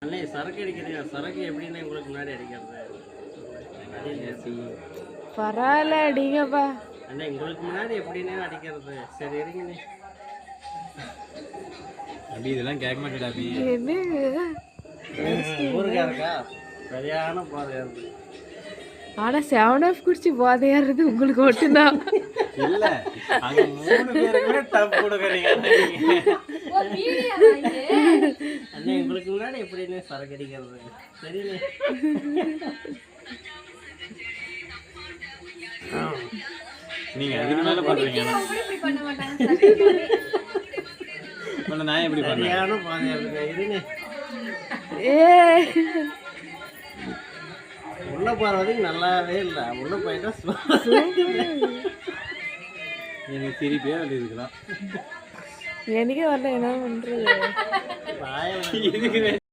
அண்ணே சரக்கு அடிக்கிறீங்க, சரக்கு எப்படின்னு உங்களுக்கு முன்னாடி அடிக்கிறது? பரவாயில்ல அடிங்கப்பா. அண்ணே உங்களுக்கு முன்னாடி எப்படின்னு அடிக்கிறது? சரி இருங்கண்ணே. அப்படி இதெல்லாம் கேட்க மாட்டேடா அப்படி. ஊருக்கா இருக்கா சரியான போதையா இருக்கு. ஆனா 7 குடிச்சு போதையாடுறது உங்களுக்கு மட்டும்தான். இல்ல அங்க 3 பேருக்குமே டப் கொடுக்குறீங்க. அண்ணே உங்களுக்கு முன்னாடி எப்படின்னு சரக்கு அடிக்கிறது? சரிண்ணே. நீங்க அதுக்கு மேல பண்றீங்க. நான் எப்படி பண்ணேன்? சரியான போதையா இருக்கு. இருண்ணே. உள்ள போற வரைக்கும் நல்லாவே இல்லை, உள்ள போயிட்டா எனக்கு திருப்பியே வந்து இருக்கலாம். எனக்கே வரல, என்ன பண்றது? இதுக்கு